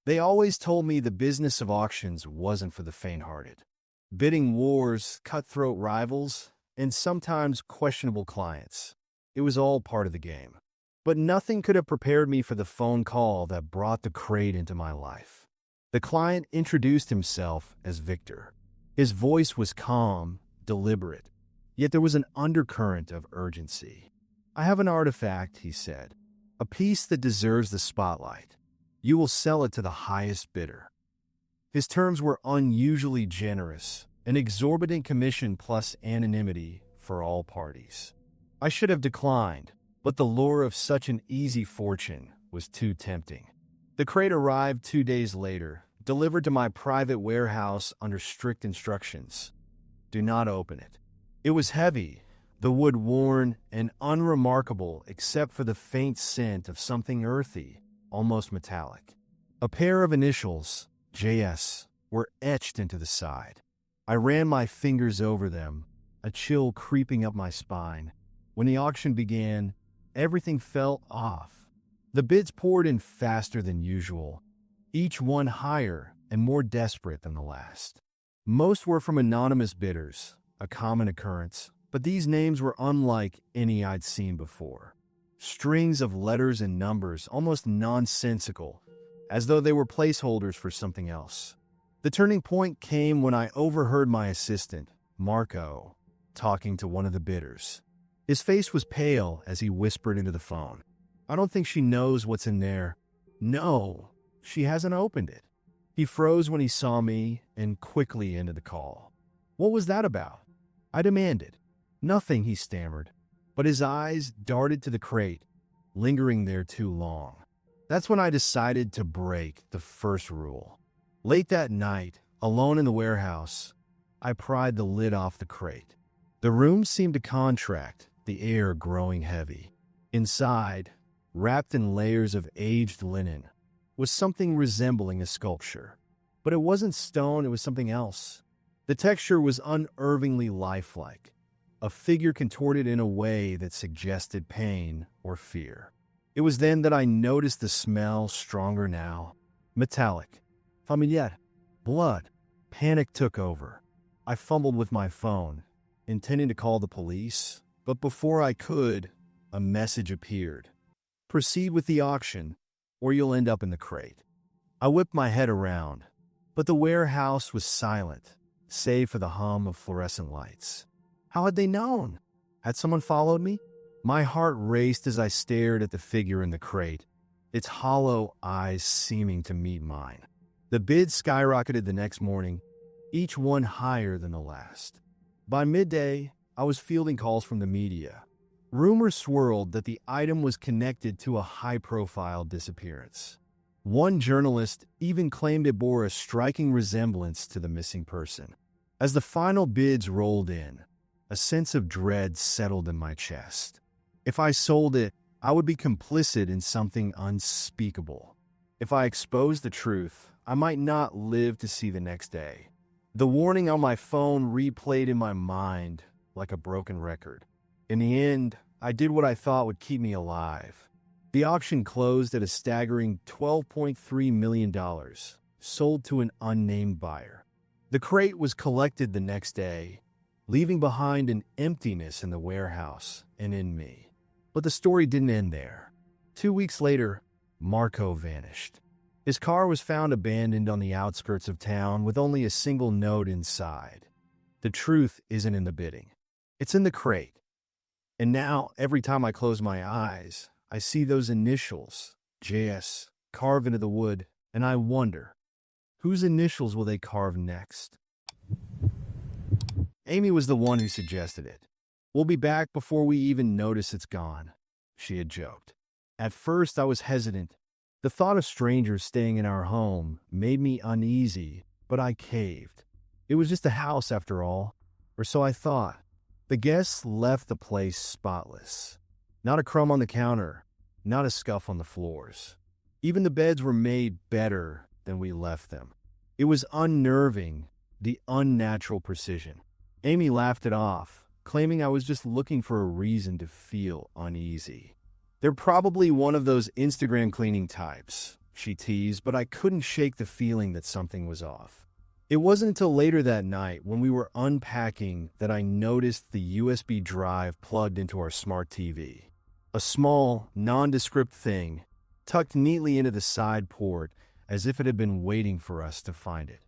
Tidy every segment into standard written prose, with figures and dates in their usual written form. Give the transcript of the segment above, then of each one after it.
They always told me the business of auctions wasn't for the faint-hearted. Bidding wars, cutthroat rivals, and sometimes questionable clients. It was all part of the game. But nothing could have prepared me for the phone call that brought the crate into my life. The client introduced himself as Victor. His voice was calm, deliberate, yet there was an undercurrent of urgency. "I have an artifact," he said. "A piece that deserves the spotlight. You will sell it to the highest bidder." His terms were unusually generous, an exorbitant commission plus anonymity for all parties. I should have declined, but the lure of such an easy fortune was too tempting. The crate arrived 2 days later, delivered to my private warehouse under strict instructions. Do not open it. It was heavy, the wood worn and unremarkable except for the faint scent of something earthy, almost metallic. A pair of initials, JS, were etched into the side. I ran my fingers over them, a chill creeping up my spine. When the auction began, everything felt off. The bids poured in faster than usual, each one higher and more desperate than the last. Most were from anonymous bidders, a common occurrence, but these names were unlike any I'd seen before. Strings of letters and numbers, almost nonsensical, as though they were placeholders for something else. The turning point came when I overheard my assistant, Marco, talking to one of the bidders. His face was pale as he whispered into the phone. "I don't think she knows what's in there." "No, she hasn't opened it." He froze when he saw me and quickly ended the call. "What was that about?" I demanded. "Nothing," he stammered, but his eyes darted to the crate, lingering there too long. That's when I decided to break the first rule. Late that night, alone in the warehouse, I pried the lid off the crate. The room seemed to contract, the air growing heavy. Inside, wrapped in layers of aged linen, was something resembling a sculpture. But it wasn't stone, it was something else. The texture was unnervingly lifelike, a figure contorted in a way that suggested pain or fear. It was then that I noticed the smell, stronger now. Metallic. Familiar. Blood. Panic took over. I fumbled with my phone, intending to call the police, but before I could, a message appeared. "Proceed with the auction, or you'll end up in the crate." I whipped my head around, but the warehouse was silent, save for the hum of fluorescent lights. How had they known? Had someone followed me? My heart raced as I stared at the figure in the crate, its hollow eyes seeming to meet mine. The bids skyrocketed the next morning, each one higher than the last. By midday, I was fielding calls from the media. Rumors swirled that the item was connected to a high-profile disappearance. One journalist even claimed it bore a striking resemblance to the missing person. As the final bids rolled in, a sense of dread settled in my chest. If I sold it, I would be complicit in something unspeakable. If I exposed the truth, I might not live to see the next day. The warning on my phone replayed in my mind like a broken record. In the end, I did what I thought would keep me alive. The auction closed at a staggering $12.3 million, sold to an unnamed buyer. The crate was collected the next day, leaving behind an emptiness in the warehouse and in me. But the story didn't end there. 2 weeks later, Marco vanished. His car was found abandoned on the outskirts of town with only a single note inside. The truth isn't in the bidding. It's in the crate. And now, every time I close my eyes, I see those initials, JS, carved into the wood, and I wonder, whose initials will they carve next? Amy was the one who suggested it. "We'll be back before we even notice it's gone," she had joked. At first, I was hesitant. The thought of strangers staying in our home made me uneasy, but I caved. It was just a house after all, or so I thought. The guests left the place spotless. Not a crumb on the counter, not a scuff on the floors. Even the beds were made better than we left them. It was unnerving, the unnatural precision. Amy laughed it off, claiming I was just looking for a reason to feel uneasy. "They're probably one of those Instagram cleaning types," she teased, but I couldn't shake the feeling that something was off. It wasn't until later that night, when we were unpacking, that I noticed the USB drive plugged into our smart TV. A small, nondescript thing, tucked neatly into the side port, as if it had been waiting for us to find it.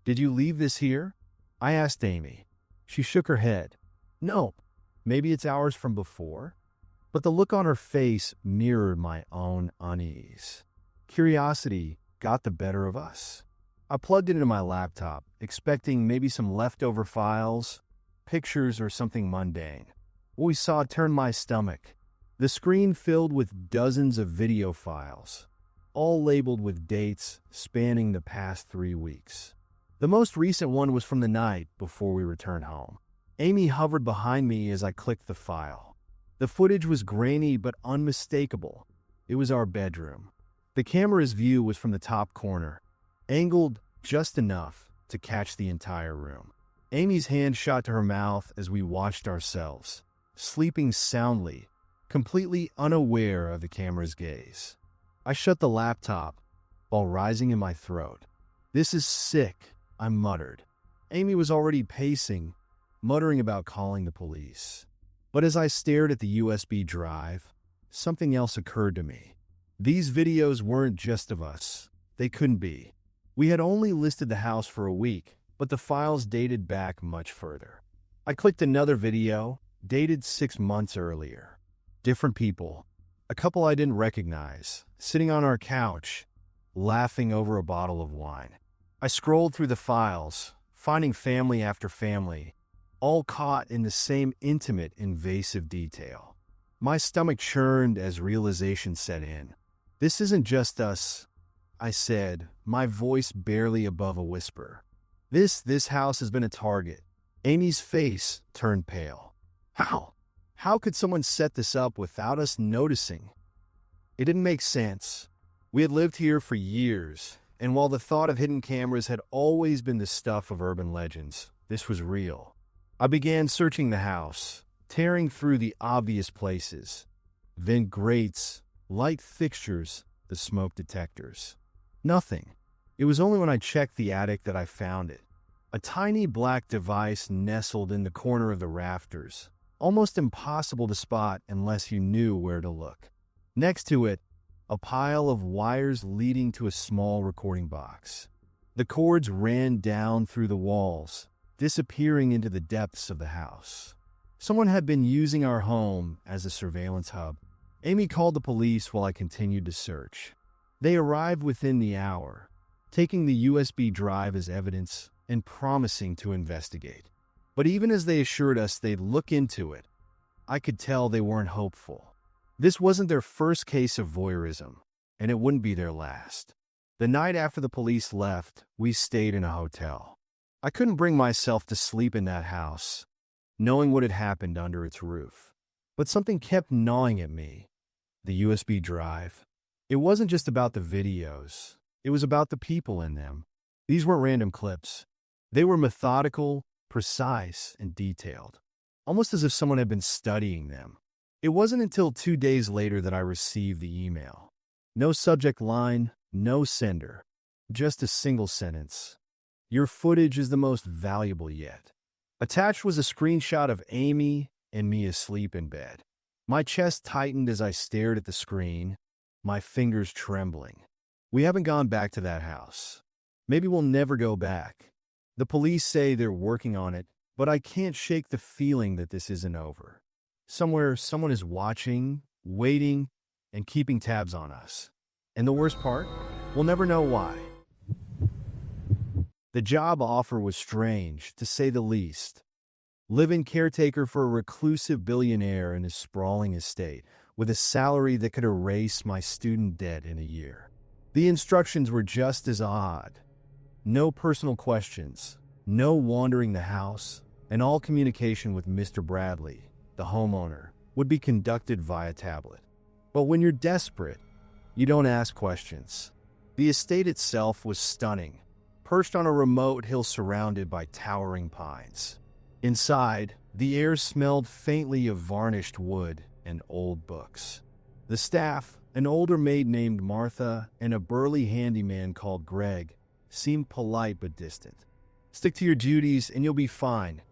"Did you leave this here?" I asked Amy. She shook her head. "No, maybe it's ours from before." But the look on her face mirrored my own unease. Curiosity got the better of us. I plugged it into my laptop, expecting maybe some leftover files, pictures, or something mundane. What we saw turned my stomach. The screen filled with dozens of video files, all labeled with dates spanning the past 3 weeks. The most recent one was from the night before we returned home. Amy hovered behind me as I clicked the file. The footage was grainy but unmistakable. It was our bedroom. The camera's view was from the top corner, angled just enough to catch the entire room. Amy's hand shot to her mouth as we watched ourselves, sleeping soundly, completely unaware of the camera's gaze. I shut the laptop while rising in my throat. "This is sick," I muttered. Amy was already pacing, muttering about calling the police. But as I stared at the USB drive, something else occurred to me. These videos weren't just of us. They couldn't be. We had only listed the house for a week, but the files dated back much further. I clicked another video, dated 6 months earlier. Different people, a couple I didn't recognize, sitting on our couch, laughing over a bottle of wine. I scrolled through the files, finding family after family, all caught in the same intimate, invasive detail. My stomach churned as realization set in. "This isn't just us," I said, my voice barely above a whisper. This house has been a target." Amy's face turned pale. "How? How could someone set this up without us noticing?" It didn't make sense. We had lived here for years, and while the thought of hidden cameras had always been the stuff of urban legends, this was real. I began searching the house, tearing through the obvious places: vent grates, light fixtures, the smoke detectors. Nothing. It was only when I checked the attic that I found it. A tiny black device nestled in the corner of the rafters, almost impossible to spot unless you knew where to look. Next to it, a pile of wires leading to a small recording box. The cords ran down through the walls, disappearing into the depths of the house. Someone had been using our home as a surveillance hub. Amy called the police while I continued to search. They arrived within the hour, taking the USB drive as evidence and promising to investigate. But even as they assured us they'd look into it, I could tell they weren't hopeful. This wasn't their first case of voyeurism, and it wouldn't be their last. The night after the police left, we stayed in a hotel. I couldn't bring myself to sleep in that house, knowing what had happened under its roof. But something kept gnawing at me. The USB drive. It wasn't just about the videos. It was about the people in them. These weren't random clips. They were methodical, precise, and detailed, almost as if someone had been studying them. It wasn't until 2 days later that I received the email. No subject line, no sender, just a single sentence. "Your footage is the most valuable yet." Attached was a screenshot of Amy and me asleep in bed. My chest tightened as I stared at the screen, my fingers trembling. We haven't gone back to that house. Maybe we'll never go back. The police say they're working on it, but I can't shake the feeling that this isn't over. Somewhere, someone is watching, waiting, and keeping tabs on us. And the worst part? We'll never know why. The job offer was strange, to say the least. Live-in caretaker for a reclusive billionaire in his sprawling estate, with a salary that could erase my student debt in a year. The instructions were just as odd. No personal questions, no wandering the house, and all communication with Mr. Bradley, the homeowner, would be conducted via tablet. But when you're desperate, you don't ask questions. The estate itself was stunning, perched on a remote hill surrounded by towering pines. Inside, the air smelled faintly of varnished wood and old books. The staff, An older maid named Martha and a burly handyman called Greg seemed polite but distant. "Stick to your duties and you'll be fine,"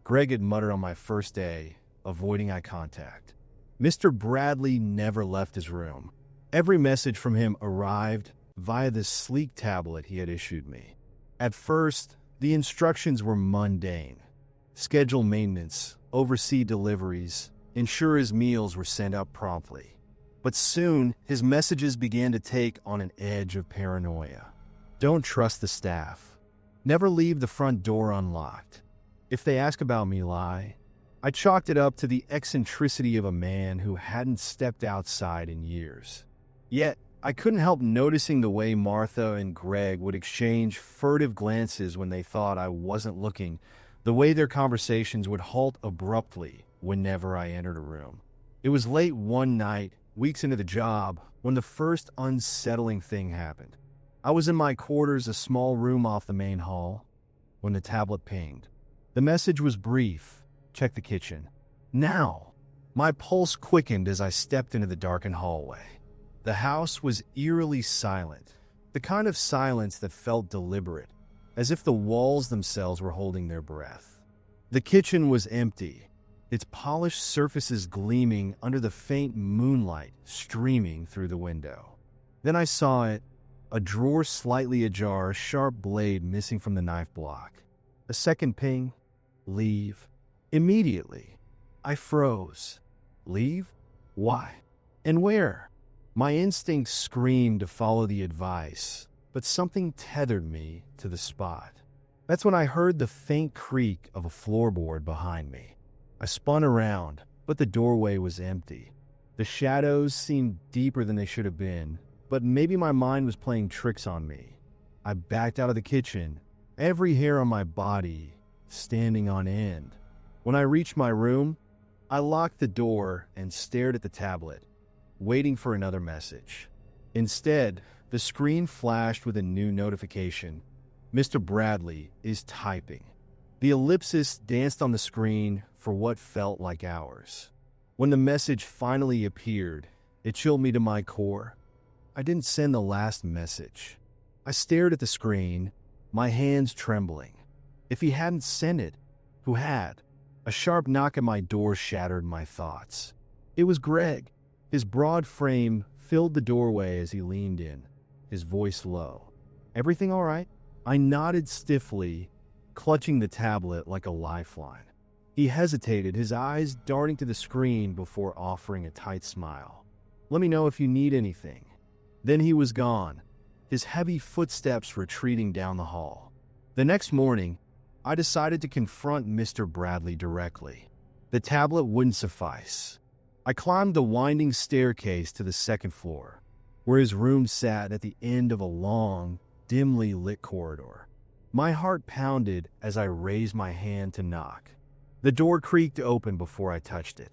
Greg had muttered on my first day, avoiding eye contact. Mr. Bradley never left his room. Every message from him arrived via the sleek tablet he had issued me. At first, the instructions were mundane. Schedule maintenance, oversee deliveries, ensure his meals were sent out promptly. But soon, his messages began to take on an edge of paranoia. Don't trust the staff. Never leave the front door unlocked. If they ask about me, lie. I chalked it up to the eccentricity of a man who hadn't stepped outside in years. Yet, I couldn't help noticing the way Martha and Greg would exchange furtive glances when they thought I wasn't looking, the way their conversations would halt abruptly whenever I entered a room. It was late one night, weeks into the job, when the first unsettling thing happened. I was in my quarters, a small room off the main hall, when the tablet pinged. The message was brief. Check the kitchen. Now! My pulse quickened as I stepped into the darkened hallway. The house was eerily silent, the kind of silence that felt deliberate, as if the walls themselves were holding their breath. The kitchen was empty, its polished surfaces gleaming under the faint moonlight streaming through the window. Then I saw it, a drawer slightly ajar, a sharp blade missing from the knife block. A second ping. Leave. Immediately, I froze. Leave? Why? And where? My instincts screamed to follow the advice, but something tethered me to the spot. That's when I heard the faint creak of a floorboard behind me. I spun around, but the doorway was empty. The shadows seemed deeper than they should have been, but maybe my mind was playing tricks on me. I backed out of the kitchen, every hair on my body standing on end. When I reached my room, I locked the door and stared at the tablet, waiting for another message. Instead, the screen flashed with a new notification. Mr. Bradley is typing. The ellipsis danced on the screen for what felt like hours. When the message finally appeared, it chilled me to my core. I didn't send the last message. I stared at the screen, my hands trembling. If he hadn't sent it, who had? A sharp knock at my door shattered my thoughts. It was Greg. His broad frame filled the doorway as he leaned in, his voice low. "Everything all right?" I nodded stiffly, clutching the tablet like a lifeline. He hesitated, his eyes darting to the screen before offering a tight smile. "Let me know if you need anything." Then he was gone, his heavy footsteps retreating down the hall. The next morning, I decided to confront Mr. Bradley directly. The tablet wouldn't suffice. I climbed the winding staircase to the second floor, where his room sat at the end of a long, dimly lit corridor. My heart pounded as I raised my hand to knock. The door creaked open before I touched it.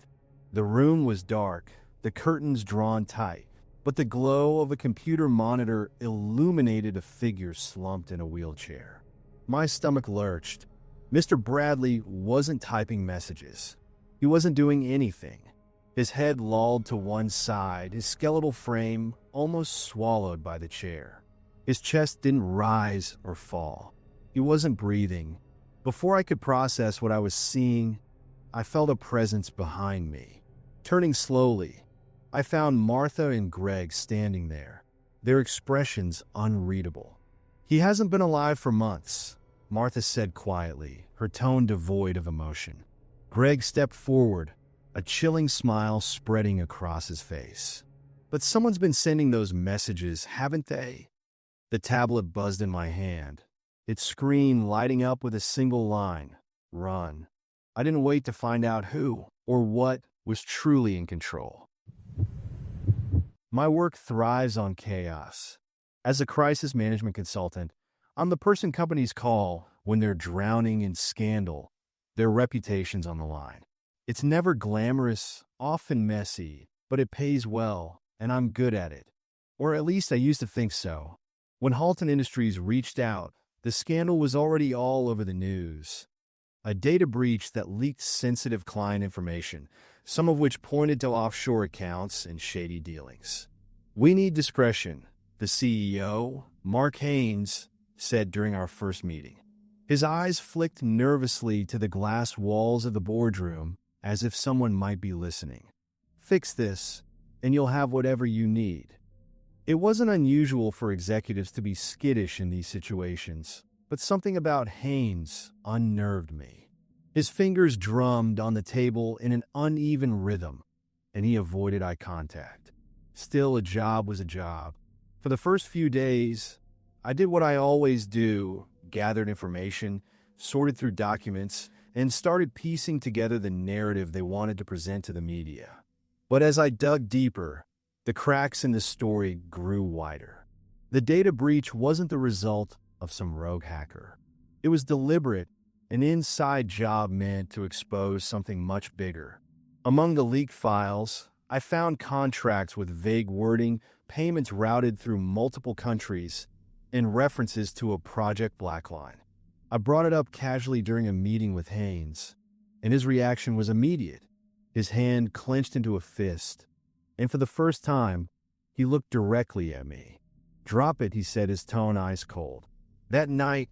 The room was dark, the curtains drawn tight, but the glow of a computer monitor illuminated a figure slumped in a wheelchair. My stomach lurched. Mr. Bradley wasn't typing messages. He wasn't doing anything. His head lolled to one side, his skeletal frame almost swallowed by the chair. His chest didn't rise or fall. He wasn't breathing. Before I could process what I was seeing, I felt a presence behind me. Turning slowly, I found Martha and Greg standing there, their expressions unreadable. "He hasn't been alive for months," Martha said quietly, her tone devoid of emotion. Greg stepped forward, a chilling smile spreading across his face. "But someone's been sending those messages, haven't they?" The tablet buzzed in my hand, its screen lighting up with a single line, "Run." I didn't wait to find out who or what was truly in control. My work thrives on chaos. As a crisis management consultant, I'm the person companies call when they're drowning in scandal, their reputation's on the line. It's never glamorous, often messy, but it pays well, and I'm good at it. Or at least I used to think so. When Halton Industries reached out, the scandal was already all over the news. A data breach that leaked sensitive client information, some of which pointed to offshore accounts and shady dealings. "We need discretion," the CEO, Mark Haynes, said during our first meeting. His eyes flicked nervously to the glass walls of the boardroom, as if someone might be listening. "Fix this, and you'll have whatever you need." It wasn't unusual for executives to be skittish in these situations, but something about Haynes unnerved me. His fingers drummed on the table in an uneven rhythm, and he avoided eye contact. Still, a job was a job. For the first few days, I did what I always do: gathered information, sorted through documents, and started piecing together the narrative they wanted to present to the media. But as I dug deeper, the cracks in the story grew wider. The data breach wasn't the result of some rogue hacker. It was deliberate, an inside job meant to expose something much bigger. Among the leaked files, I found contracts with vague wording, payments routed through multiple countries, and references to a Project Blackline. I brought it up casually during a meeting with Haynes, and his reaction was immediate. His hand clenched into a fist, and for the first time, he looked directly at me. "Drop it," he said, his tone ice cold. That night,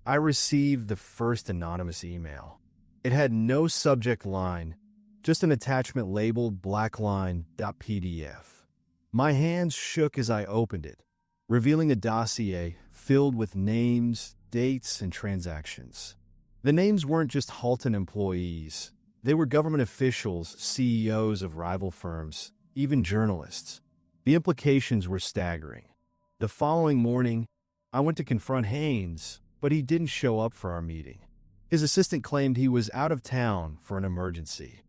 I received the first anonymous email. It had no subject line, just an attachment labeled blackline.pdf. My hands shook as I opened it, revealing a dossier filled with names, dates, and transactions. The names weren't just Halton employees. They were government officials, CEOs of rival firms, even journalists. The implications were staggering. The following morning, I went to confront Haynes, but he didn't show up for our meeting. His assistant claimed he was out of town for an emergency.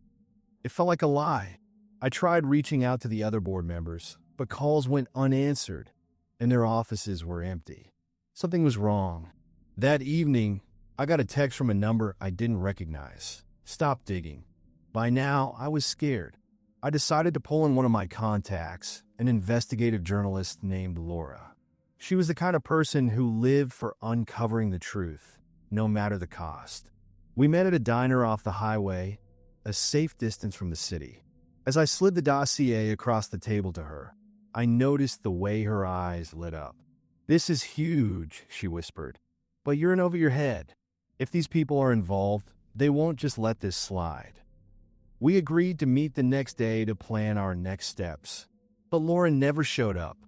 It felt like a lie. I tried reaching out to the other board members, but calls went unanswered, and their offices were empty. Something was wrong. That evening, I got a text from a number I didn't recognize. "Stop digging." By now, I was scared. I decided to pull in one of my contacts, an investigative journalist named Laura. She was the kind of person who lived for uncovering the truth, no matter the cost. We met at a diner off the highway, a safe distance from the city. As I slid the dossier across the table to her, I noticed the way her eyes lit up. "This is huge," she whispered, "but you're in over your head. If these people are involved, they won't just let this slide." We agreed to meet the next day to plan our next steps, but Laura never showed up.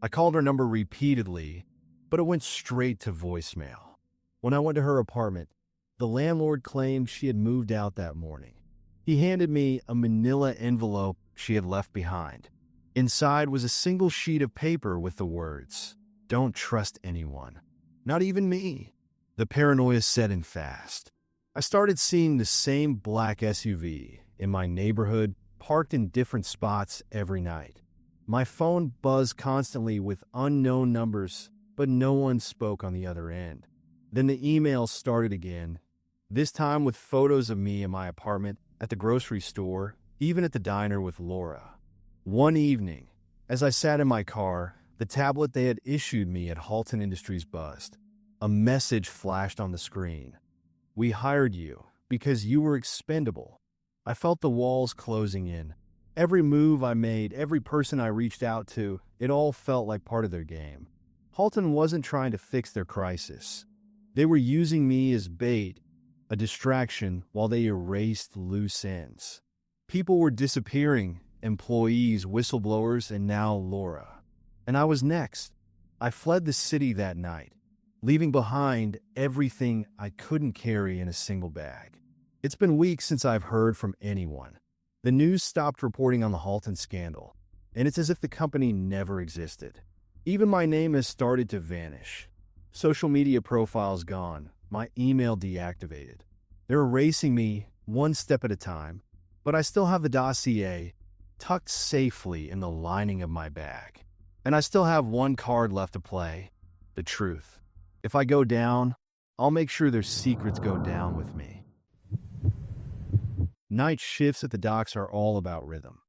I called her number repeatedly, but it went straight to voicemail. When I went to her apartment, the landlord claimed she had moved out that morning. He handed me a manila envelope she had left behind. Inside was a single sheet of paper with the words, "Don't trust anyone. Not even me." The paranoia set in fast. I started seeing the same black SUV in my neighborhood, parked in different spots every night. My phone buzzed constantly with unknown numbers, but no one spoke on the other end. Then the emails started again, this time with photos of me in my apartment, at the grocery store, even at the diner with Laura. One evening, as I sat in my car, the tablet they had issued me at Halton Industries buzzed. A message flashed on the screen. "We hired you because you were expendable." I felt the walls closing in. Every move I made, every person I reached out to, it all felt like part of their game. Halton wasn't trying to fix their crisis. They were using me as bait, a distraction, while they erased loose ends. People were disappearing, employees, whistleblowers, and now Laura. And I was next. I fled the city that night, leaving behind everything I couldn't carry in a single bag. It's been weeks since I've heard from anyone. The news stopped reporting on the Halton scandal, and it's as if the company never existed. Even my name has started to vanish. Social media profiles gone, my email deactivated. They're erasing me one step at a time, but I still have the dossier tucked safely in the lining of my bag. And I still have one card left to play, the truth. If I go down, I'll make sure their secrets go down with me. Night shifts at the docks are all about rhythm.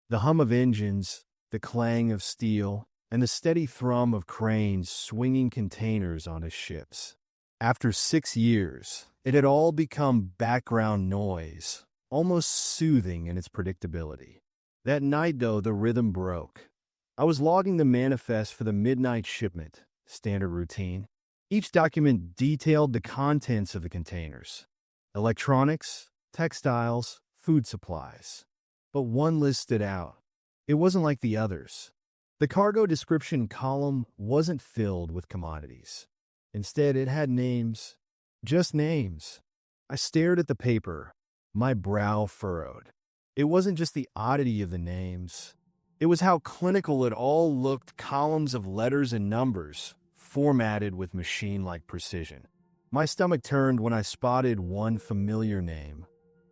The hum of engines, the clang of steel, and the steady thrum of cranes swinging containers onto ships. After 6 years, it had all become background noise, almost soothing in its predictability. That night, though, the rhythm broke. I was logging the manifest for the midnight shipment, standard routine. Each document detailed the contents of the containers: electronics, textiles, food supplies. But one list stood out. It wasn't like the others. The cargo description column wasn't filled with commodities. Instead, it had names. Just names. I stared at the paper, my brow furrowed. It wasn't just the oddity of the names. It was how clinical it all looked: columns of letters and numbers, formatted with machine-like precision. My stomach turned when I spotted one familiar name: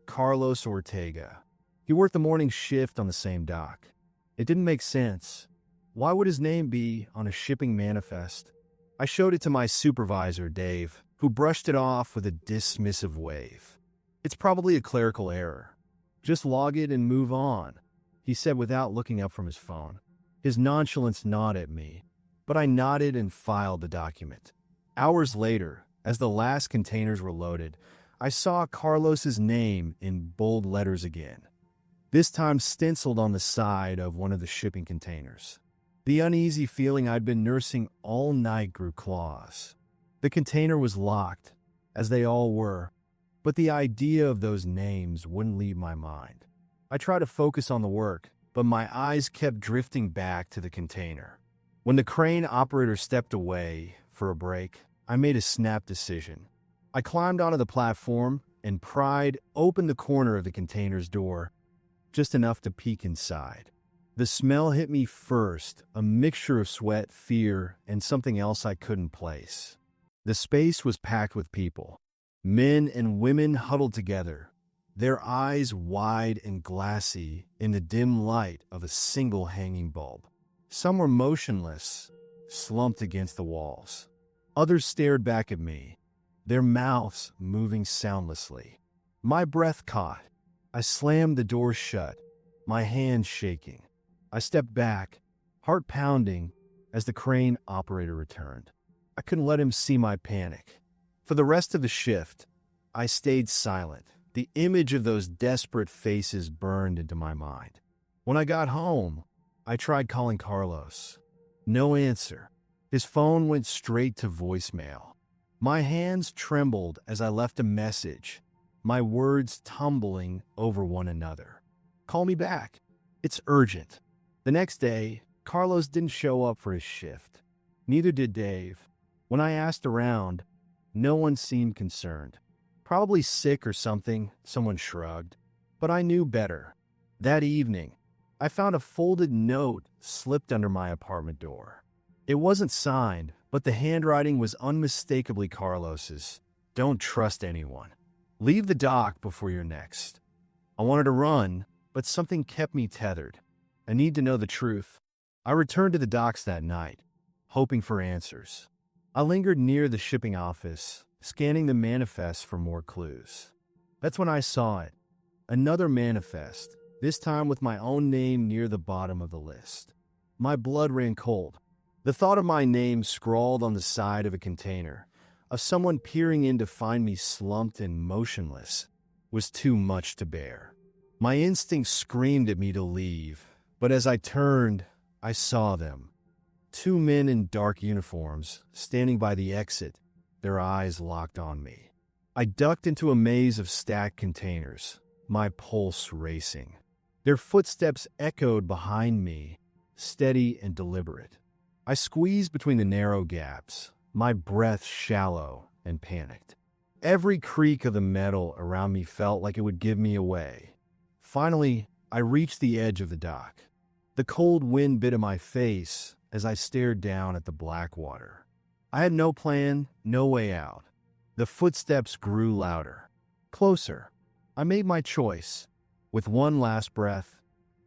Carlos Ortega. He worked the morning shift on the same dock. It didn't make sense. Why would his name be on a shipping manifest? I showed it to my supervisor, Dave, who brushed it off with a dismissive wave. "It's probably a clerical error. Just log it and move on," he said without looking up from his phone. His nonchalance gnawed at me, but I nodded and filed the document. Hours later, as the last containers were loaded, I saw Carlos's name in bold letters again, this time stenciled on the side of one of the shipping containers. The uneasy feeling I'd been nursing all night grew claws. The container was locked, as they all were, but the idea of those names wouldn't leave my mind. I tried to focus on the work, but my eyes kept drifting back to the container. When the crane operator stepped away for a break, I made a snap decision. I climbed onto the platform and pried open the corner of the container's door, just enough to peek inside. The smell hit me first, a mixture of sweat, fear, and something else I couldn't place. The space was packed with people. Men and women huddled together, their eyes wide and glassy in the dim light of a single hanging bulb. Some were motionless, slumped against the walls. Others stared back at me, their mouths moving soundlessly. My breath caught. I slammed the door shut, my hands shaking. I stepped back, heart pounding, as the crane operator returned. I couldn't let him see my panic. For the rest of the shift, I stayed silent. The image of those desperate faces burned into my mind. When I got home, I tried calling Carlos. No answer. His phone went straight to voicemail. My hands trembled as I left a message, my words tumbling over one another. "Call me back. It's urgent." The next day, Carlos didn't show up for his shift. Neither did Dave. When I asked around, no one seemed concerned. Probably sick or something, someone shrugged. But I knew better. That evening, I found a folded note slipped under my apartment door. It wasn't signed, but the handwriting was unmistakably Carlos's. "Don't trust anyone. Leave the dock before you're next." I wanted to run, but something kept me tethered. I need to know the truth. I returned to the docks that night, hoping for answers. I lingered near the shipping office, scanning the manifest for more clues. That's when I saw it. Another manifest, this time with my own name near the bottom of the list. My blood ran cold. The thought of my name scrawled on the side of a container, of someone peering in to find me slumped and motionless, was too much to bear. My instinct screamed at me to leave, but as I turned, I saw them. Two men in dark uniforms, standing by the exit, their eyes locked on me. I ducked into a maze of stacked containers, my pulse racing. Their footsteps echoed behind me, steady and deliberate. I squeezed between the narrow gaps, my breath shallow and panicked. Every creak of the metal around me felt like it would give me away. Finally, I reached the edge of the dock. The cold wind bit at my face as I stared down at the black water. I had no plan, no way out. The footsteps grew louder, closer. I made my choice. With one last breath,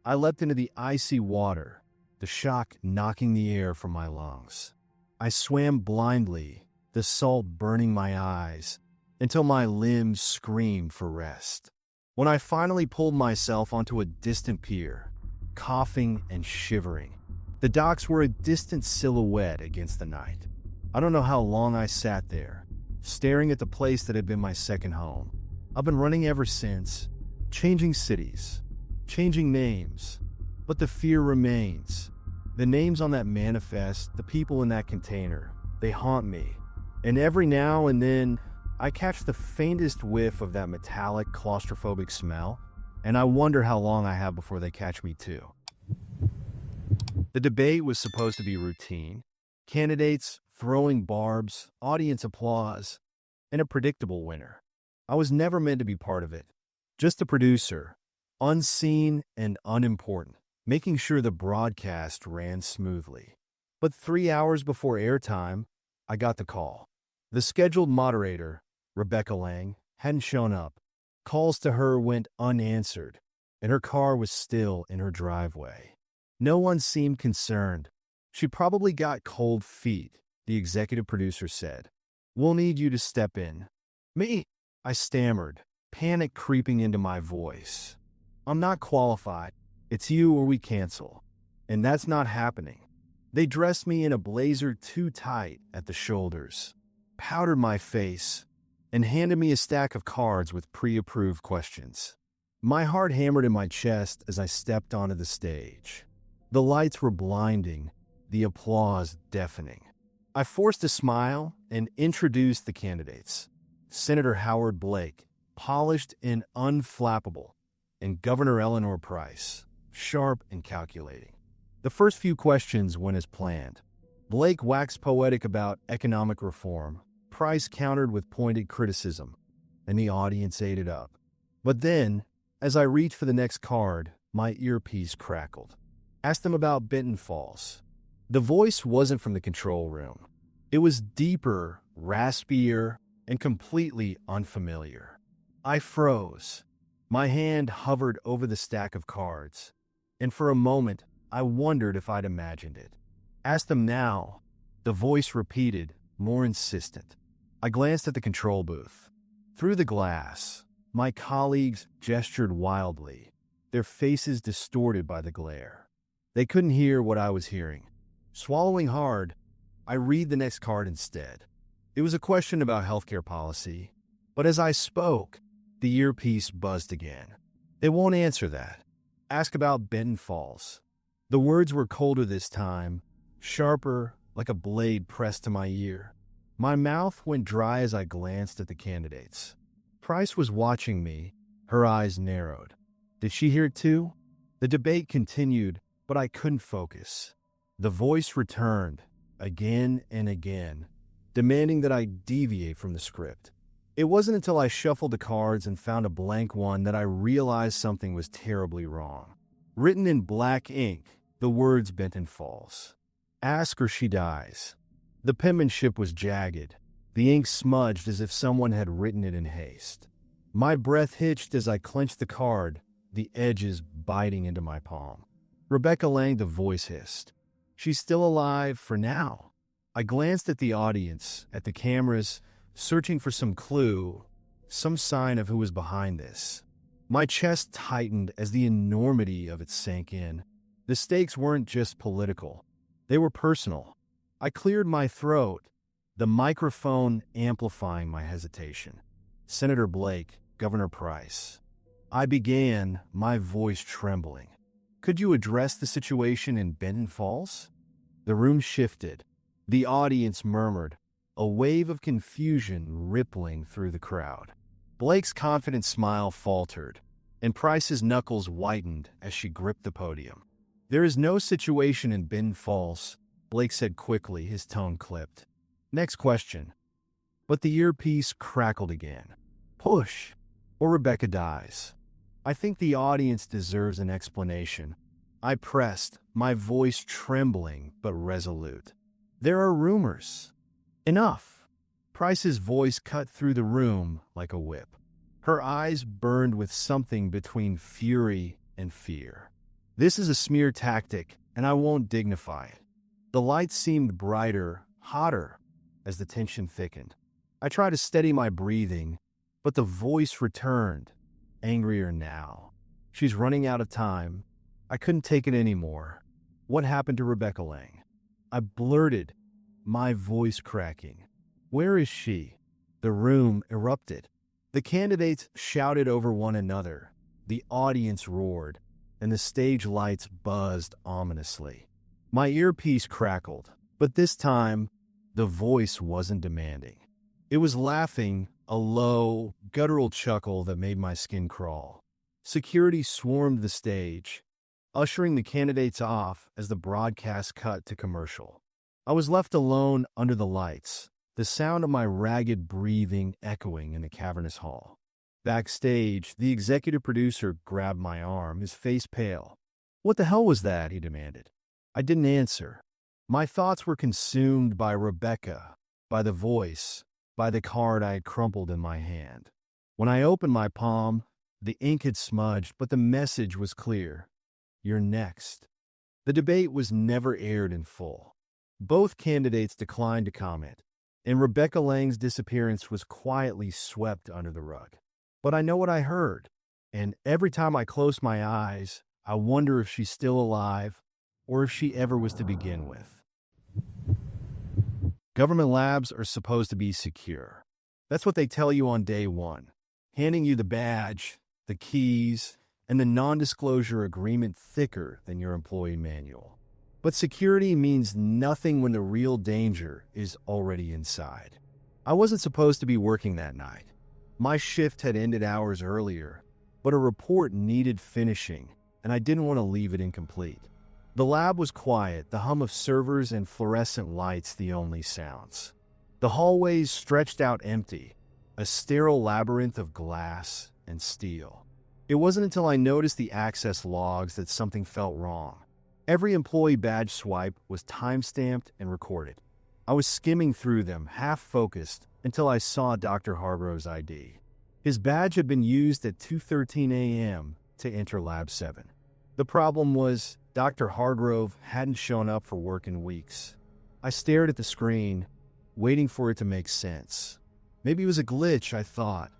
I leapt into the icy water, the shock knocking the air from my lungs. I swam blindly, the salt burning my eyes, until my limbs screamed for rest. When I finally pulled myself onto a distant pier, coughing and shivering, the docks were a distant silhouette against the night. I don't know how long I sat there, staring at the place that had been my second home. I've been running ever since, changing cities, changing names, but the fear remains. The names on that manifest, the people in that container, they haunt me. And every now and then, I catch the faintest whiff of that metallic, claustrophobic smell, and I wonder how long I have before they catch me too. The debate was supposed to be routine. Candidates throwing barbs, audience applause, and a predictable winner. I was never meant to be part of it. Just a producer, unseen and unimportant, making sure the broadcast ran smoothly. But 3 hours before airtime, I got the call. The scheduled moderator, Rebecca Lang, hadn't shown up. Calls to her went unanswered, and her car was still in her driveway. No one seemed concerned. She probably got cold feet, the executive producer said. We'll need you to step in. Me? I stammered, panic creeping into my voice. I'm not qualified. It's you or we cancel. And that's not happening. They dressed me in a blazer too tight at the shoulders, powdered my face, and handed me a stack of cards with pre-approved questions. My heart hammered in my chest as I stepped onto the stage. The lights were blinding, the applause deafening. I forced a smile and introduced the candidates. Senator Howard Blake, polished and unflappable, and Governor Eleanor Price, sharp and calculating. The first few questions went as planned. Blake waxed poetic about economic reform. Price countered with pointed criticism, and the audience ate it up. But then, as I reached for the next card, my earpiece crackled. Asked them about Benton Falls. The voice wasn't from the control room. It was deeper, raspier, and completely unfamiliar. I froze. My hand hovered over the stack of cards, and for a moment, I wondered if I'd imagined it. Ask them now. The voice repeated, more insistent. I glanced at the control booth. Through the glass, my colleagues gestured wildly, their faces distorted by the glare. They couldn't hear what I was hearing. Swallowing hard, I read the next card instead. It was a question about healthcare policy, but as I spoke, the earpiece buzzed again. It won't answer that. Ask about Benton Falls. The words were colder this time, sharper, like a blade pressed to my ear. My mouth went dry as I glanced at the candidates. Price was watching me, her eyes narrowed. Did she hear it too? The debate continued, but I couldn't focus. The voice returned, again and again, demanding that I deviate from the script. It wasn't until I shuffled the cards and found a blank one that I realized something was terribly wrong. Written in black ink, the words Benton Falls. Ask or she dies. The penmanship was jagged, the ink smudged as if someone had written it in haste. My breath hitched as I clenched the card, the edges biting into my palm. Rebecca Lang, the voice hissed. She's still alive for now. I glanced at the audience, at the cameras, searching for some clue, some sign of who was behind this. My chest tightened as the enormity of it sank in. The stakes weren't just political. They were personal. I cleared my throat, the microphone amplifying my hesitation. Senator Blake, Governor Price. I began, my voice trembling. Could you address the situation in Benton Falls? The room shifted. The audience murmured, a wave of confusion rippling through the crowd. Blake's confident smile faltered, and Price's knuckles whitened as she gripped the podium. There is no situation in Benton Falls, Blake said quickly, his tone clipped. Next question. But the earpiece crackled again. Push, or Rebecca dies. I think the audience deserves an explanation. I pressed, my voice trembling but resolute. There are rumors. Enough. Price's voice cut through the room like a whip. Her eyes burned with something between fury and fear. This is a smear tactic, and I won't dignify it. The lights seemed brighter, hotter, as the tension thickened. I tried to steady my breathing, but the voice returned, angrier now. She's running out of time. I couldn't take it anymore. What happened to Rebecca Lang? I blurted, my voice cracking. Where is she? The room erupted. The candidates shouted over one another. The audience roared, and the stage lights buzzed ominously. My earpiece crackled, but this time, the voice wasn't demanding. It was laughing, a low, guttural chuckle that made my skin crawl. Security swarmed the stage, ushering the candidates off as the broadcast cut to commercial. I was left alone under the lights, the sound of my ragged breathing echoing in the cavernous hall. Backstage, the executive producer grabbed my arm, his face pale. "What the hell was that?" he demanded. I didn't answer. My thoughts were consumed by Rebecca, by the voice, by the card I had crumpled in my hand. When I opened my palm, the ink had smudged, but the message was clear. "You're next." The debate was never aired in full. Both candidates declined to comment, and Rebecca Lang's disappearance was quietly swept under the rug. But I know what I heard, and every time I close my eyes, I wonder if she's still alive, or if she ever was to begin with. Government labs are supposed to be secure. That's what they tell you on day one, handing you the badge, the keys, and the non-disclosure agreement thicker than your employee manual. But security means nothing when the real danger is already inside. I wasn't supposed to be working that night. My shift had ended hours earlier, but a report needed finishing, and I didn't want to leave it incomplete. The lab was quiet, the hum of servers and fluorescent lights the only sounds. The hallways stretched out empty, a sterile labyrinth of glass and steel. It wasn't until I noticed the access logs that something felt wrong. Every employee badge swipe was time-stamped and recorded. I was skimming through them, half-focused, until I saw Dr. Hargrove's ID. His badge had been used at 2:13 a.m. to enter Lab 7. The problem was, Dr. Hargrove hadn't shown up for work in weeks. I stared at the screen, waiting for it to make sense. Maybe it was a glitch, I thought,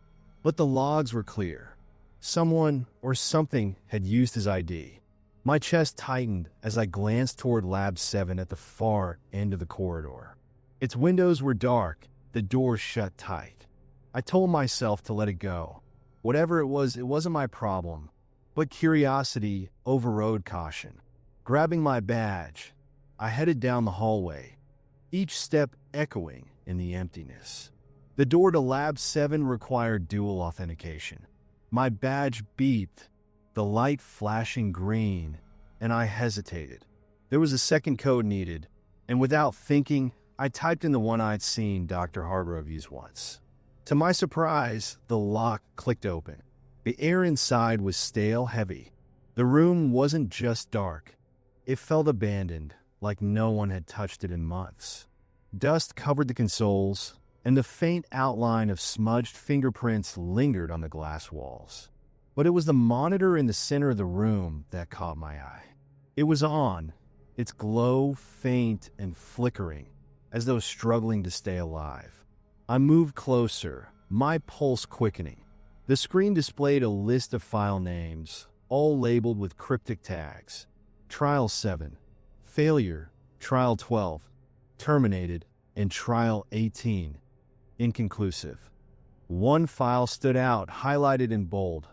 but the logs were clear. Someone or something had used his ID. My chest tightened as I glanced toward Lab 7 at the far end of the corridor. Its windows were dark, the doors shut tight. I told myself to let it go. Whatever it wasn't my problem. But curiosity overrode caution. Grabbing my badge, I headed down the hallway, each step echoing in the emptiness. The door to Lab 7 required dual authentication. My badge beeped, the light flashing green, and I hesitated. There was a second code needed, and without thinking, I typed in the one I'd seen Dr. Hargrove use once. To my surprise, the lock clicked open. The air inside was stale heavy. The room wasn't just dark. It felt abandoned, like no one had touched it in months. Dust covered the consoles, and the faint outline of smudged fingerprints lingered on the glass walls. But it was the monitor in the center of the room that caught my eye. It was on, its glow faint and flickering, as though struggling to stay alive. I moved closer, my pulse quickening. The screen displayed a list of file names, all labeled with cryptic tags. Trial 7, Failure, Trial 12, Terminated, and Trial 18, Inconclusive. One file stood out, highlighted in bold.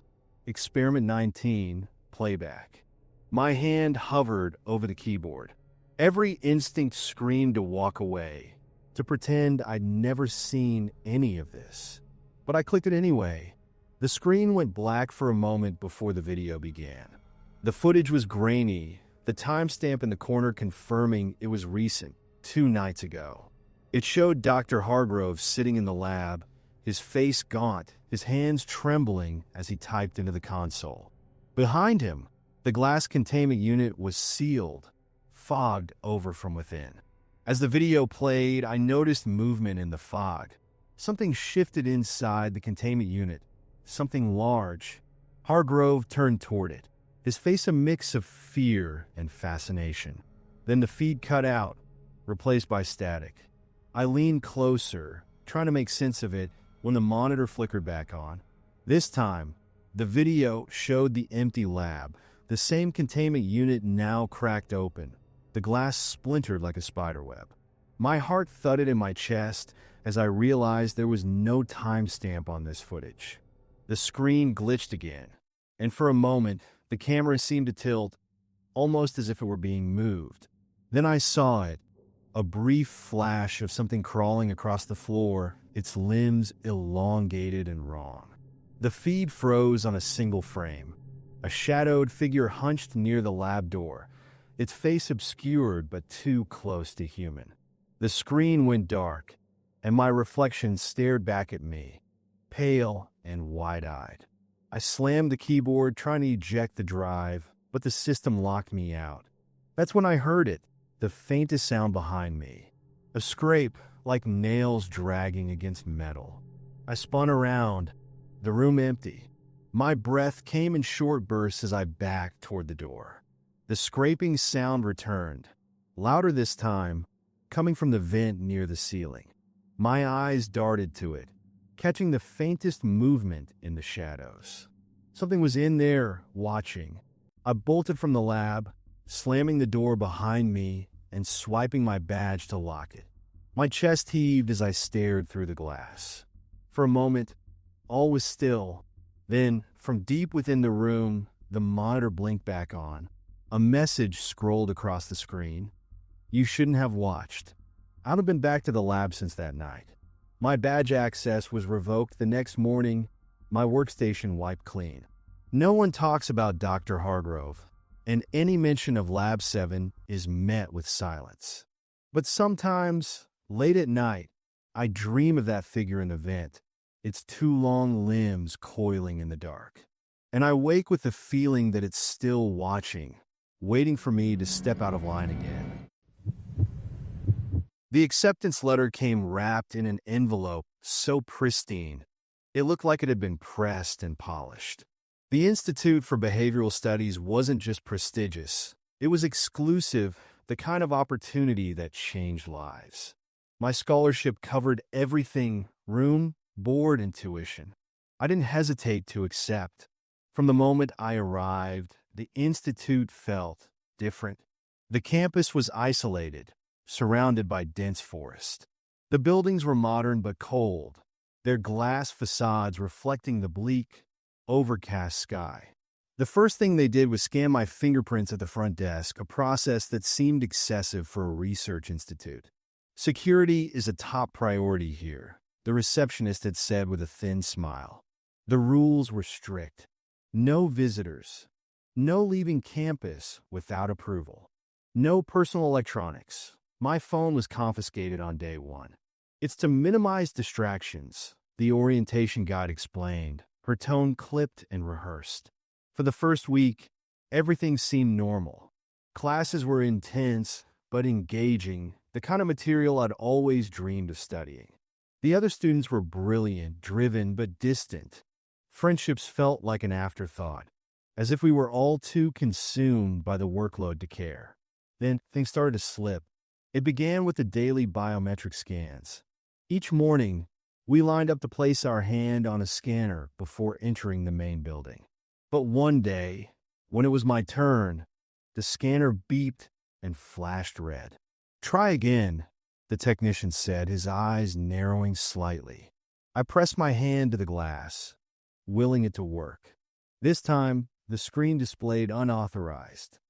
Experiment 19, Playback. My hand hovered over the keyboard. Every instinct screamed to walk away, to pretend I'd never seen any of this. But I clicked it anyway. The screen went black for a moment before the video began. The footage was grainy, the timestamp in the corner confirming it was recent, 2 nights ago. It showed Dr. Hargrove sitting in the lab, his face gaunt, his hands trembling as he typed into the console. Behind him, the glass containment unit was sealed, fogged over from within. As the video played, I noticed movement in the fog. Something shifted inside the containment unit. Something large. Hargrove turned toward it, his face a mix of fear and fascination. Then the feed cut out, replaced by static. I leaned closer, trying to make sense of it, when the monitor flickered back on. This time, the video showed the empty lab, the same containment unit now cracked open, the glass splintered like a spiderweb. My heart thudded in my chest as I realized there was no timestamp on this footage. The screen glitched again, and for a moment, the camera seemed to tilt, almost as if it were being moved. Then I saw it, a brief flash of something crawling across the floor, its limbs elongated and wrong. The feed froze on a single frame. A shadowed figure hunched near the lab door, its face obscured but too close to human. The screen went dark, and my reflection stared back at me, pale and wide-eyed. I slammed the keyboard, trying to eject the drive, but the system locked me out. That's when I heard it, the faintest sound behind me. A scrape, like nails dragging against metal. I spun around, the room empty. My breath came in short bursts as I backed toward the door. The scraping sound returned, louder this time, coming from the vent near the ceiling. My eyes darted to it, catching the faintest movement in the shadows. Something was in there, watching. I bolted from the lab, slamming the door behind me and swiping my badge to lock it. My chest heaved as I stared through the glass. For a moment, all was still. Then, from deep within the room, the monitor blinked back on. A message scrolled across the screen. You shouldn't have watched. I'd have been back to the lab since that night. My badge access was revoked the next morning, my workstation wiped clean. No one talks about Dr. Hargrove, and any mention of Lab 7 is met with silence. But sometimes, late at night, I dream of that figure in the vent, its two long limbs coiling in the dark. And I wake with the feeling that it's still watching, waiting for me to step out of line again. The acceptance letter came wrapped in an envelope so pristine, it looked like it had been pressed and polished. The Institute for Behavioral Studies wasn't just prestigious, it was exclusive, the kind of opportunity that changed lives. My scholarship covered everything: room, board, and tuition. I didn't hesitate to accept. From the moment I arrived, the Institute felt different. The campus was isolated, surrounded by dense forest. The buildings were modern but cold, their glass facades reflecting the bleak, overcast sky. The first thing they did was scan my fingerprints at the front desk, a process that seemed excessive for a research institute. Security is a top priority here, the receptionist had said with a thin smile. The rules were strict. No visitors. No leaving campus without approval. No personal electronics. My phone was confiscated on day one. It's to minimize distractions, the orientation guide explained, her tone clipped and rehearsed. For the first week, everything seemed normal. Classes were intense, but engaging, the kind of material I'd always dreamed of studying. The other students were brilliant, driven, but distant. Friendships felt like an afterthought, as if we were all too consumed by the workload to care. Then things started to slip. It began with the daily biometric scans. Each morning, we lined up to place our hand on a scanner before entering the main building. But one day, when it was my turn, the scanner beeped and flashed red. "Try again," the technician said, his eyes narrowing slightly. I pressed my hand to the glass, willing it to work. This time, the screen displayed unauthorized.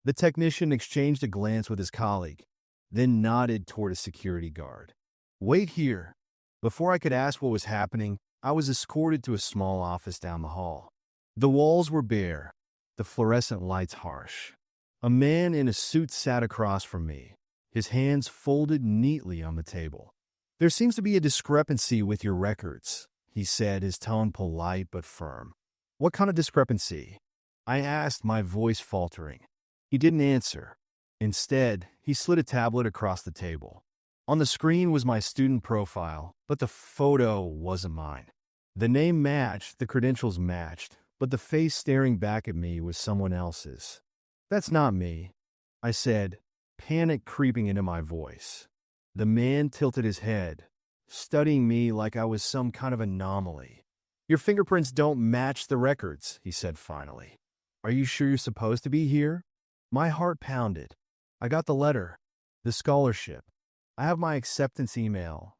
The technician exchanged a glance with his colleague, then nodded toward a security guard. "Wait here." Before I could ask what was happening, I was escorted to a small office down the hall. The walls were bare, the fluorescent lights harsh. A man in a suit sat across from me, his hands folded neatly on the table. "There seems to be a discrepancy with your records," he said, his tone polite but firm. "What kind of discrepancy?" I asked, my voice faltering. He didn't answer. Instead, he slid a tablet across the table. On the screen was my student profile, but the photo wasn't mine. The name matched, the credentials matched, but the face staring back at me was someone else's. "That's not me," I said, panic creeping into my voice. The man tilted his head, studying me like I was some kind of anomaly. "Your fingerprints don't match the records," he said finally. "Are you sure you're supposed to be here?" My heart pounded. "I got the letter, the scholarship. I have my acceptance email."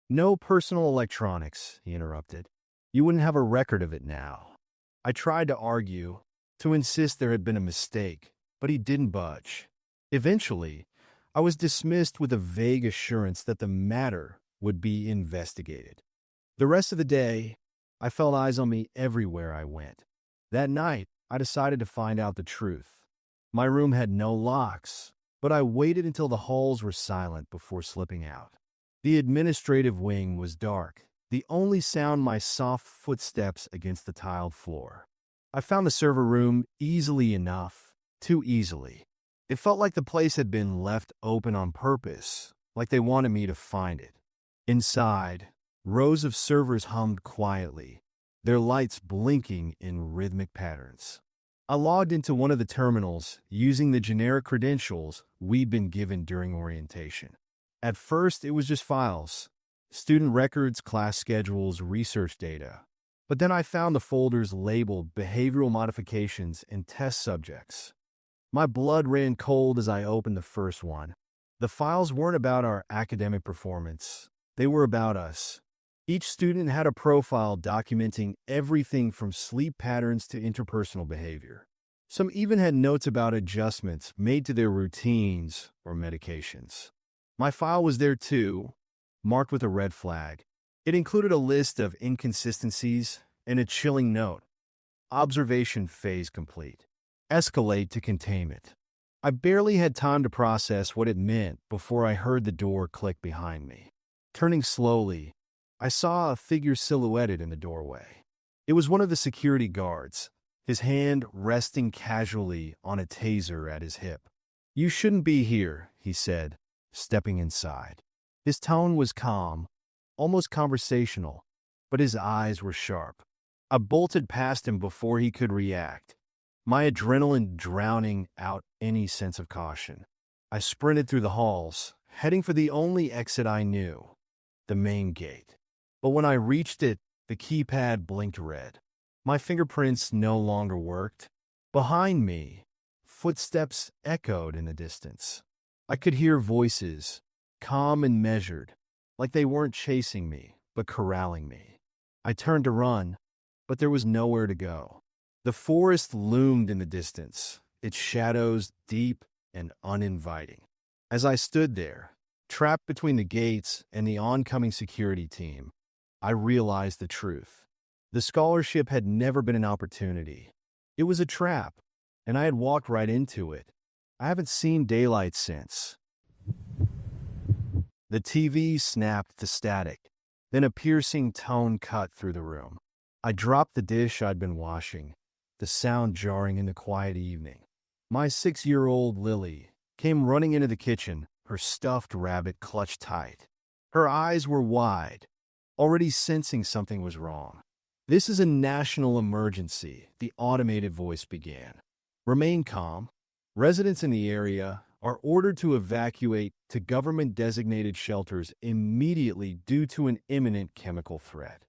"No personal electronics," he interrupted. "You wouldn't have a record of it now." I tried to argue, to insist there had been a mistake, but he didn't budge. Eventually, I was dismissed with a vague assurance that the matter would be investigated. The rest of the day, I felt eyes on me everywhere I went. That night, I decided to find out the truth. My room had no locks, but I waited until the halls were silent before slipping out. The administrative wing was dark, the only sound my soft footsteps against the tiled floor. I found the server room easily enough, too easily. It felt like the place had been left open on purpose, like they wanted me to find it. Inside, rows of servers hummed quietly, their lights blinking in rhythmic patterns. I logged into one of the terminals using the generic credentials we'd been given during orientation. At first, it was just files, student records, class schedules, research data. But then I found the folders labeled behavioral modifications and test subjects. My blood ran cold as I opened the first one. The files weren't about our academic performance. They were about us. Each student had a profile documenting everything from sleep patterns to interpersonal behavior. Some even had notes about adjustments made to their routines or medications. My file was there too, marked with a red flag. It included a list of inconsistencies and a chilling note. Observation phase complete. Escalate to containment. I barely had time to process what it meant before I heard the door click behind me. Turning slowly, I saw a figure silhouetted in the doorway. It was one of the security guards, his hand resting casually on a taser at his hip. "You shouldn't be here," he said, stepping inside. His tone was calm, almost conversational, but his eyes were sharp. I bolted past him before he could react, my adrenaline drowning out any sense of caution. I sprinted through the halls, heading for the only exit I knew, the main gate. But when I reached it, the keypad blinked red. My fingerprints no longer worked. Behind me, footsteps echoed in the distance. I could hear voices, calm and measured, like they weren't chasing me, but corralling me. I turned to run, but there was nowhere to go. The forest loomed in the distance, its shadows deep and uninviting. As I stood there, trapped between the gates and the oncoming security team, I realized the truth. The scholarship had never been an opportunity. It was a trap, and I had walked right into it. I haven't seen daylight since. The TV snapped to static, then a piercing tone cut through the room. I dropped the dish I'd been washing, the sound jarring in the quiet evening. My 6-year-old Lily came running into the kitchen, her stuffed rabbit clutched tight. Her eyes were wide, already sensing something was wrong. "This is a national emergency," the automated voice began. "Remain calm. Residents in the area are ordered to evacuate to government-designated shelters immediately due to an imminent chemical threat."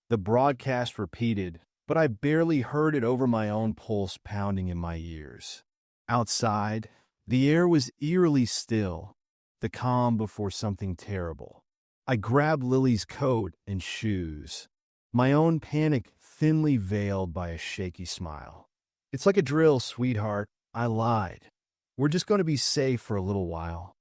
The broadcast repeated, but I barely heard it over my own pulse pounding in my ears. Outside, the air was eerily still, the calm before something terrible. I grabbed Lily's coat and shoes, my own panic thinly veiled by a shaky smile. "It's like a drill, sweetheart," I lied. "We're just going to be safe for a little while."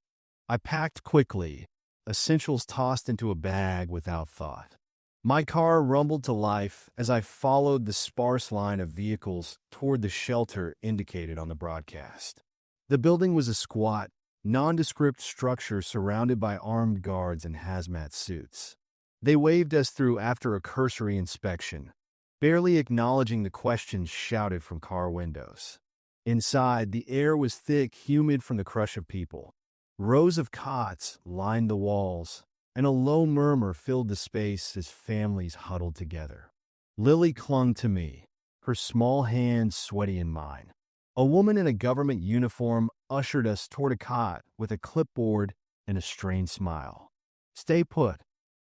I packed quickly, essentials tossed into a bag without thought. My car rumbled to life as I followed the sparse line of vehicles toward the shelter indicated on the broadcast. The building was a squat, nondescript structure surrounded by armed guards in hazmat suits. They waved us through after a cursory inspection, barely acknowledging the questions shouted from car windows. Inside, the air was thick, humid from the crush of people. Rows of cots lined the walls, and a low murmur filled the space as families huddled together. Lily clung to me, her small hands sweaty in mine. A woman in a government uniform ushered us toward a cot with a clipboard and a strained smile. "Stay put.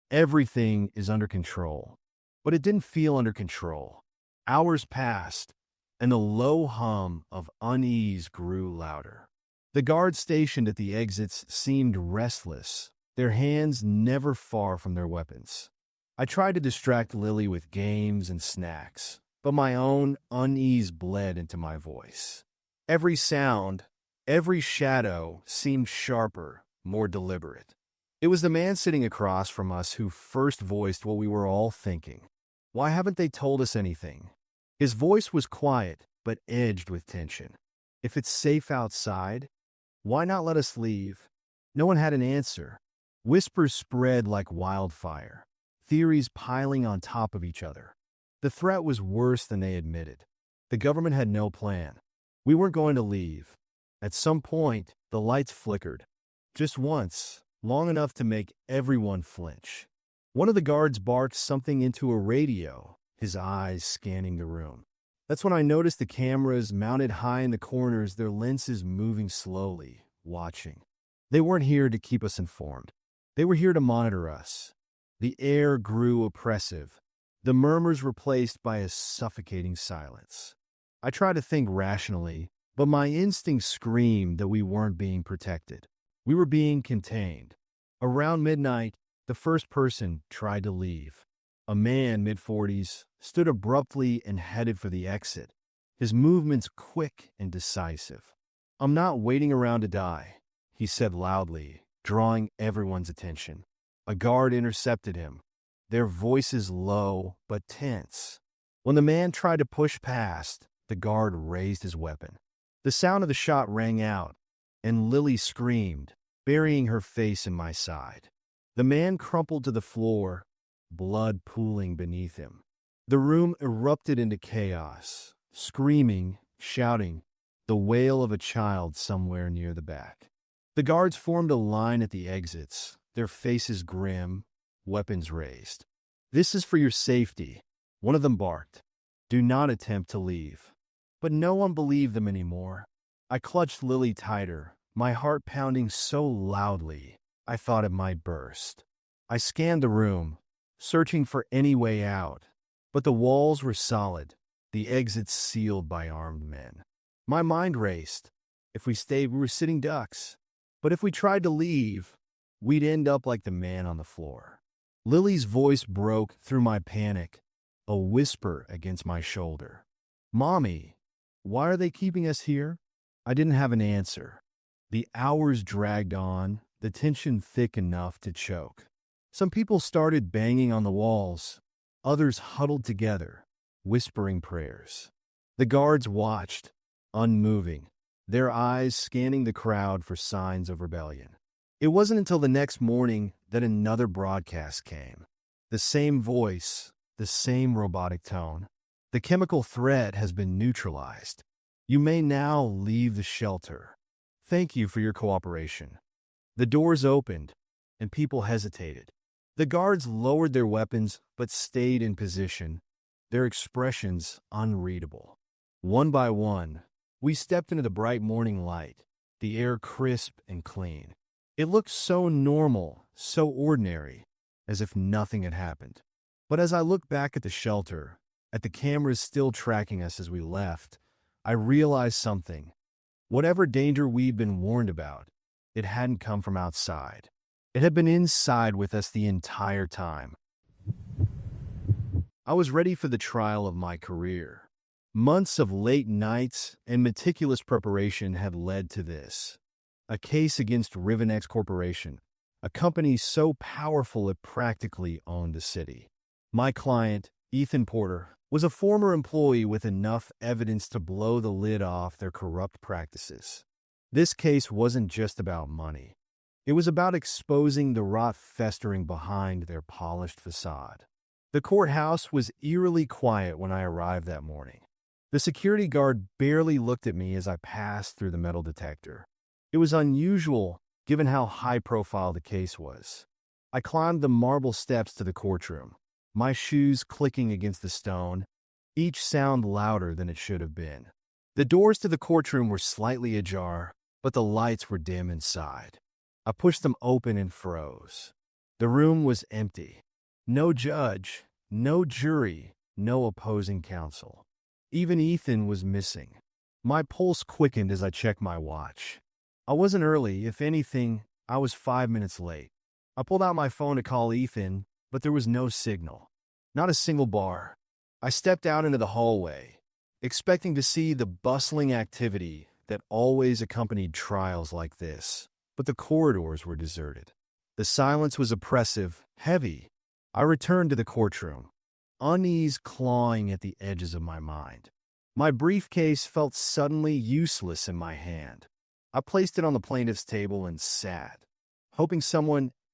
Everything is under control." But it didn't feel under control. Hours passed, and the low hum of unease grew louder. The guards stationed at the exits seemed restless, their hands never far from their weapons. I tried to distract Lily with games and snacks, but my own unease bled into my voice. Every sound, Every shadow seemed sharper, more deliberate. It was the man sitting across from us who first voiced what we were all thinking. Why haven't they told us anything? His voice was quiet, but edged with tension. If it's safe outside, why not let us leave? No one had an answer. Whispers spread like wildfire, theories piling on top of each other. The threat was worse than they admitted. The government had no plan. We weren't going to leave. At some point, the lights flickered. Just once, long enough to make everyone flinch. One of the guards barked something into a radio, his eyes scanning the room. That's when I noticed the cameras mounted high in the corners, their lenses moving slowly, watching. They weren't here to keep us informed. They were here to monitor us. The air grew oppressive, the murmurs replaced by a suffocating silence. I tried to think rationally, but my instincts screamed that we weren't being protected. We were being contained. Around midnight, the first person tried to leave. A man, mid-40s, stood abruptly and headed for the exit, his movements quick and decisive. "I'm not waiting around to die," he said loudly, drawing everyone's attention. A guard intercepted him, their voices low but tense. When the man tried to push past, the guard raised his weapon. The sound of the shot rang out, and Lily screamed, burying her face in my side. The man crumpled to the floor, blood pooling beneath him. The room erupted into chaos, screaming, shouting, the wail of a child somewhere near the back. The guards formed a line at the exits, their faces grim, weapons raised. "This is for your safety," one of them barked. "Do not attempt to leave." But no one believed them anymore. I clutched Lily tighter, my heart pounding so loudly I thought it might burst. I scanned the room, searching for any way out, but the walls were solid, the exits sealed by armed men. My mind raced. If we stayed, we were sitting ducks. But if we tried to leave, we'd end up like the man on the floor. Lily's voice broke through my panic, a whisper against my shoulder. "Mommy, why are they keeping us here?" I didn't have an answer. The hours dragged on, the tension thick enough to choke. Some people started banging on the walls. Others huddled together, whispering prayers. The guards watched, unmoving, their eyes scanning the crowd for signs of rebellion. It wasn't until the next morning that another broadcast came. The same voice, the same robotic tone. "The chemical threat has been neutralized. You may now leave the shelter. Thank you for your cooperation." The doors opened, and people hesitated. The guards lowered their weapons but stayed in position, their expressions unreadable. One by one, we stepped into the bright morning light, the air crisp and clean. It looked so normal, so ordinary, as if nothing had happened. But as I looked back at the shelter, at the cameras still tracking us as we left, I realized something. Whatever danger we'd been warned about, it hadn't come from outside. It had been inside with us the entire time. I was ready for the trial of my career. Months of late nights and meticulous preparation had led to this. A case against Rivenex Corporation, a company so powerful it practically owned the city. My client, Ethan Porter, was a former employee with enough evidence to blow the lid off their corrupt practices. This case wasn't just about money. It was about exposing the rot festering behind their polished facade. The courthouse was eerily quiet when I arrived that morning. The security guard barely looked at me as I passed through the metal detector. It was unusual, given how high-profile the case was. I climbed the marble steps to the courtroom, my shoes clicking against the stone, each sound louder than it should have been. The doors to the courtroom were slightly ajar, but the lights were dim inside. I pushed them open and froze. The room was empty. No judge, no jury, no opposing counsel. Even Ethan was missing. My pulse quickened as I checked my watch. I wasn't early. If anything, I was 5 minutes late. I pulled out my phone to call Ethan, but there was no signal. Not a single bar. I stepped out into the hallway, expecting to see the bustling activity, that always accompanied trials like this, but the corridors were deserted. The silence was oppressive, heavy. I returned to the courtroom, unease clawing at the edges of my mind. My briefcase felt suddenly useless in my hand. I placed it on the plaintiff's table and sat, hoping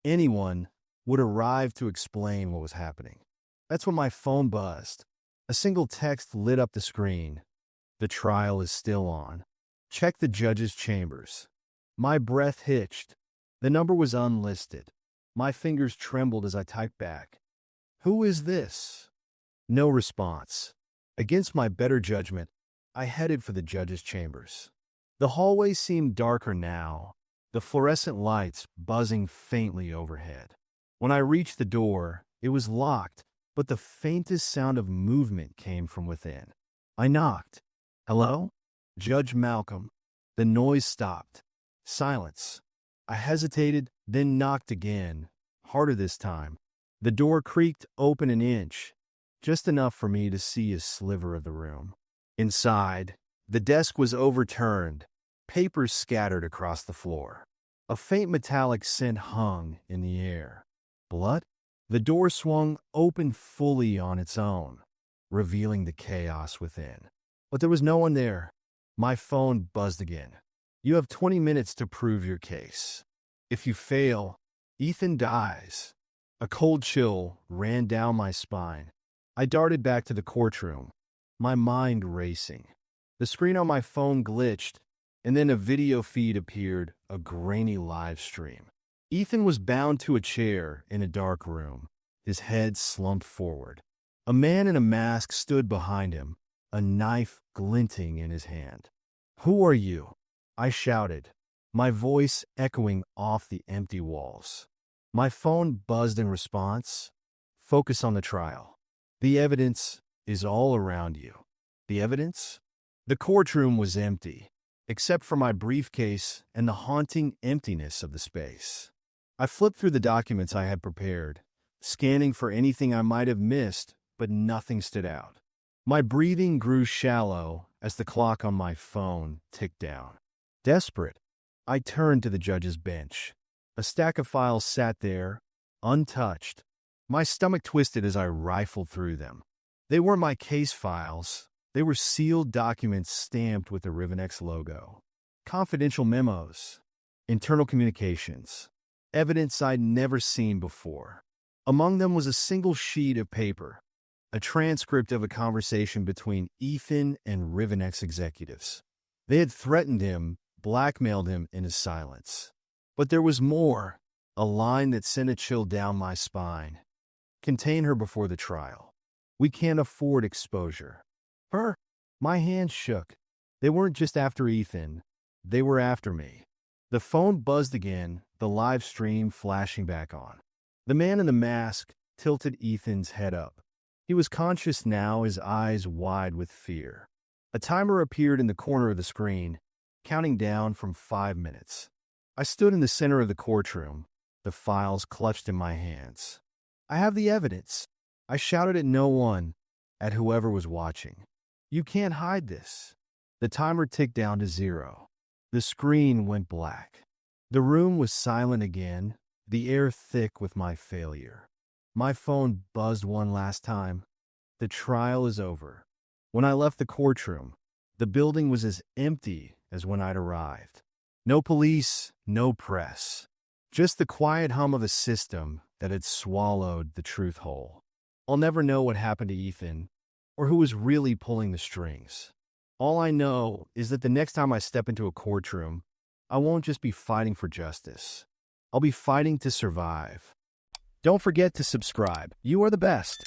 anyone, would arrive to explain what was happening. That's when my phone buzzed. A single text lit up the screen. The trial is still on. Check the judge's chambers. My breath hitched. The number was unlisted. My fingers trembled as I typed back. Who is this? No response. Against my better judgment, I headed for the judge's chambers. The hallway seemed darker now, the fluorescent lights buzzing faintly overhead. When I reached the door, it was locked, but the faintest sound of movement came from within. I knocked. Hello? Judge Malcolm. The noise stopped. Silence. I hesitated, then knocked again, harder this time. The door creaked open an inch, just enough for me to see a sliver of the room. Inside, the desk was overturned, papers scattered across the floor. A faint metallic scent hung in the air. Blood? The door swung open fully on its own, revealing the chaos within. But there was no one there. My phone buzzed again. You have 20 minutes to prove your case. If you fail, Ethan dies. A cold chill ran down my spine. I darted back to the courtroom, my mind racing. The screen on my phone glitched, and then a video feed appeared, a grainy live stream. Ethan was bound to a chair in a dark room, his head slumped forward. A man in a mask stood behind him, a knife glinting in his hand. Who are you? I shouted, my voice echoing off the empty walls. My phone buzzed in response. Focus on the trial. The evidence is all around you. The evidence? The courtroom was empty, except for my briefcase and the haunting emptiness of the space. I flipped through the documents I had prepared, scanning for anything I might have missed, but nothing stood out. My breathing grew shallow as the clock on my phone ticked down. Desperate, I turned to the judge's bench. A stack of files sat there, untouched. My stomach twisted as I rifled through them. They weren't my case files. They were sealed documents stamped with the Rivenex logo. Confidential memos, internal communications, evidence I'd never seen before. Among them was a single sheet of paper, a transcript of a conversation between Ethan and Rivenex executives. They had threatened him, blackmailed him into silence. But there was more, a line that sent a chill down my spine. Contain her before the trial. We can't afford exposure. Her? My hands shook. They weren't just after Ethan. They were after me. The phone buzzed again, the live stream flashing back on. The man in the mask tilted Ethan's head up. He was conscious now, his eyes wide with fear. A timer appeared in the corner of the screen, counting down from 5 minutes. I stood in the center of the courtroom, the files clutched in my hands. I have the evidence. I shouted at no one, at whoever was watching. You can't hide this. The timer ticked down to 0. The screen went black. The room was silent again, the air thick with my failure. My phone buzzed one last time. The trial is over. When I left the courtroom, the building was as empty as when I'd arrived. No police, no press. Just the quiet hum of a system that had swallowed the truth whole. I'll never know what happened to Ethan, or who was really pulling the strings. All I know is that the next time I step into a courtroom, I won't just be fighting for justice. I'll be fighting to survive. Don't forget to subscribe. You are the best.